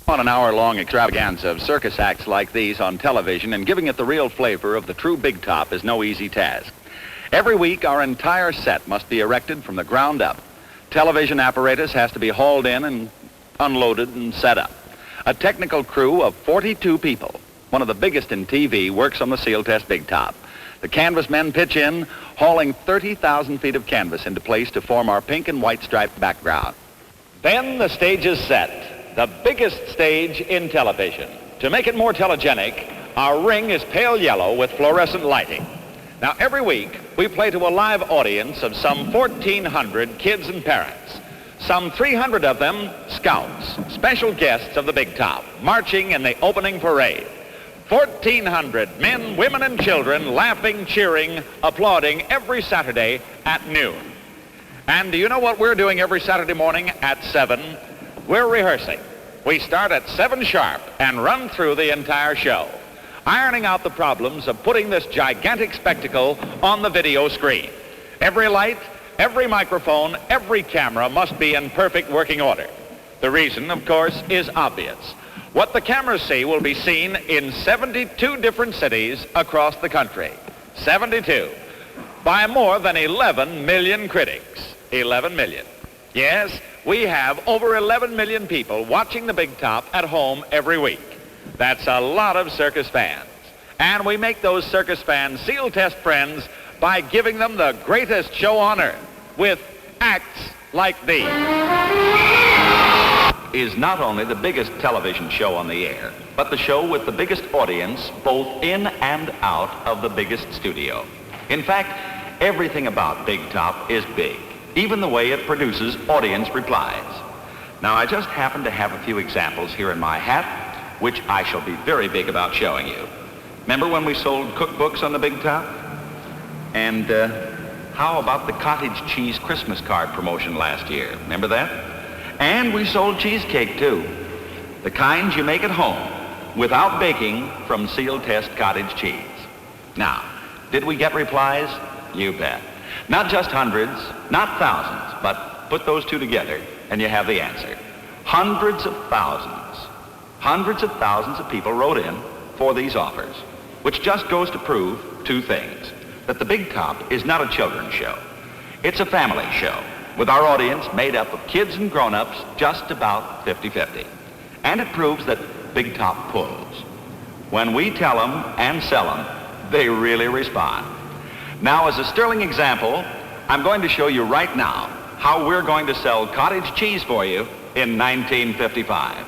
On an hour-long extravaganza of circus acts like these on television and giving it the real flavor of the true big top is no easy task. Every week, our entire set must be erected from the ground up. Television apparatus has to be hauled in and unloaded and set up. A technical crew of 42 people, one of the biggest in TV, works on the Sealtest big top. The canvas men pitch in, hauling 30,000 feet of canvas into place to form our pink and white striped background. Then the stage is set, the biggest stage in television. To make it more telegenic, our ring is pale yellow with fluorescent lighting. Now, every week, we play to a live audience of some 1,400 kids and parents. Some 300 of them scouts, special guests of the big top, marching in the opening parade. 1,400 men, women, and children laughing, cheering, applauding every Saturday at noon. And do you know what we're doing every Saturday morning at 7? We're rehearsing. We start at 7 sharp and run through the entire show, ironing out the problems of putting this gigantic spectacle on the video screen. Every light, every microphone, every camera must be in perfect working order. The reason, of course, is obvious. What the cameras see will be seen in 72 different cities across the country. 72. By more than 11 million critics. 11 million. Yes, we have over 11 million people watching the big top at home every week. That's a lot of circus fans. And we make those circus fans Sealtest friends by giving them the greatest show on earth with acts like these. Is not only the biggest television show on the air, but the show with the biggest audience both in and out of the biggest studio. In fact, everything about Big Top is big, even the way it produces audience replies. Now, I just happen to have a few examples here in my hat, which I shall be very big about showing you. Remember when we sold cookbooks on the Big Top? And how about the cottage cheese Christmas card promotion last year? Remember that? And we sold cheesecake, too. The kinds you make at home without baking from Sealtest cottage cheese. Now, did we get replies? You bet. Not just hundreds, not thousands, but put those two together and you have the answer. Hundreds of thousands. Hundreds of thousands of people wrote in for these offers, which just goes to prove two things. That the Big Top is not a children's show. It's a family show, with our audience made up of kids and grown-ups just about 50-50. And it proves that Big Top pulls. When we tell them and sell them, they really respond. Now, as a sterling example, I'm going to show you right now how we're going to sell cottage cheese for you in 1955.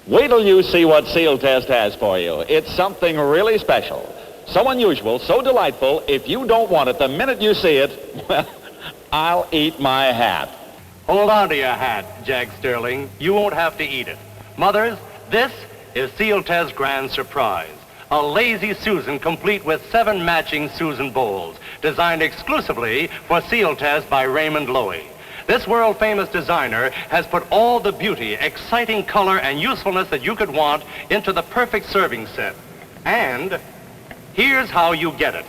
Wait till you see what Sealtest has for you. It's something really special. So unusual, so delightful, if you don't want it the minute you see it, well, I'll eat my hat. Hold on to your hat, Jack Sterling. You won't have to eat it. Mothers, this is Sealtest's grand surprise. A Lazy Susan complete with 7 matching Susan bowls, designed exclusively for Sealtest by Raymond Loewy. This world-famous designer has put all the beauty, exciting color, and usefulness that you could want into the perfect serving set. And here's how you get it.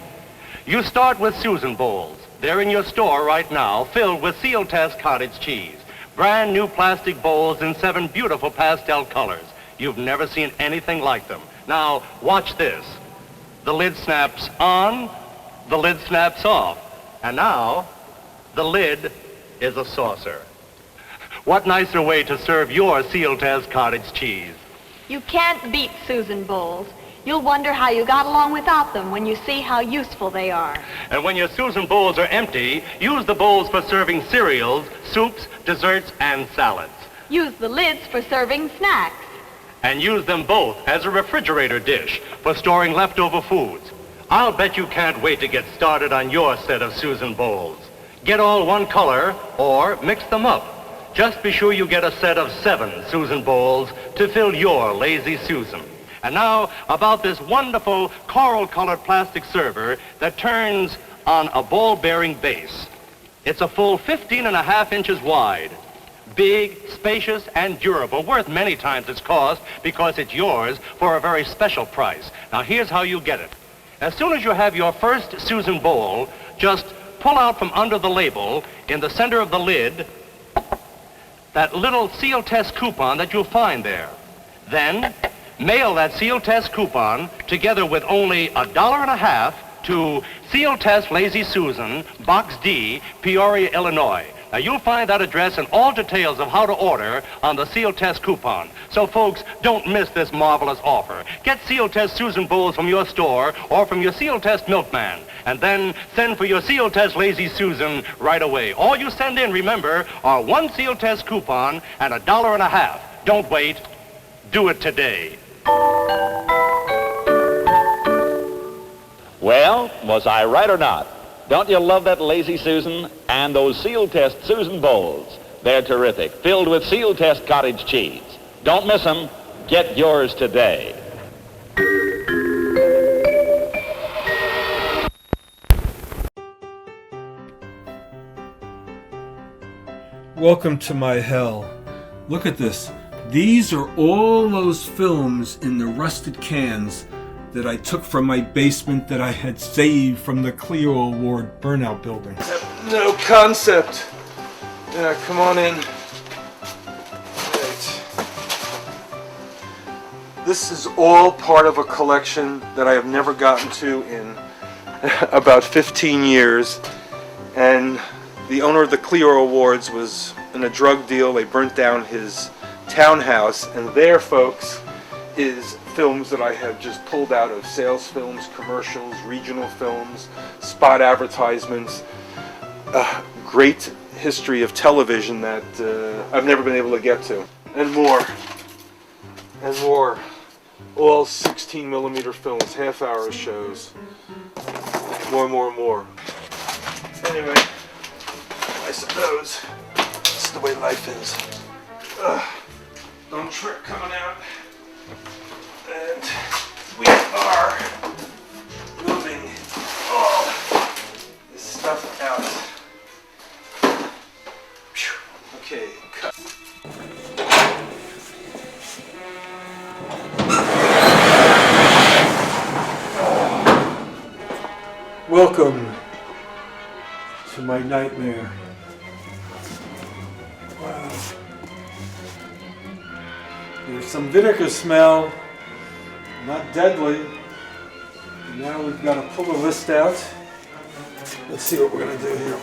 You start with Susan bowls. They're in your store right now, filled with Sealtest cottage cheese. Brand new plastic bowls in 7 beautiful pastel colors. You've never seen anything like them. Now, watch this. The lid snaps on, the lid snaps off. And now, the lid is a saucer. What nicer way to serve your Sealtest cottage cheese? You can't beat Susan bowls. You'll wonder how you got along without them when you see how useful they are. And when your Susan bowls are empty, use the bowls for serving cereals, soups, desserts, and salads. Use the lids for serving snacks. And use them both as a refrigerator dish for storing leftover foods. I'll bet you can't wait to get started on your set of Susan bowls. Get all one color or mix them up. Just be sure you get a set of 7 Susan bowls to fill your Lazy Susan. And now, about this wonderful coral-colored plastic server that turns on a ball-bearing base. It's a full 15.5 inches wide. Big, spacious, and durable, worth many times its cost because it's yours for a very special price. Now, here's how you get it. As soon as you have your first Susan bowl, just pull out from under the label in the center of the lid that little Sealtest coupon that you'll find there. Then, mail that Sealtest coupon together with only $1.50 to Sealtest Lazy Susan, Box D, Peoria, Illinois. Now, you'll find that address and all details of how to order on the Sealtest coupon. So, folks, don't miss this marvelous offer. Get Sealtest Susan Bowls from your store or from your Sealtest milkman. And then send for your Sealtest Lazy Susan right away. All you send in, remember, are one Sealtest coupon and $1.50. Don't wait. Do it today. Well, was I right or not? Don't you love that Lazy Susan and those Sealtest Susan Bowls? They're terrific, filled with Sealtest cottage cheese. Don't miss them. Get yours today. Welcome to my hell. Look at this. These are all those films in the rusted cans that I took from my basement that I had saved from the Clio Award burnout building. No concept. Yeah, come on in. Right. This is all part of a collection that I have never gotten to in about 15 years. And the owner of the Clio Awards was in a drug deal. They burnt down his townhouse, and there, folks, is films that I have just pulled out of sales films, commercials, regional films, spot advertisements, great history of television that I've never been able to get to, and more, all 16 millimeter films, half-hour shows, more. Anyway, I suppose it's the way life is. Don't trip coming out. And we are moving all this stuff out. Okay, cut. Welcome to my nightmare. Wow. There's some vinegar smell. Not deadly. Now we've got to pull the list out. Let's see what we're going to do here.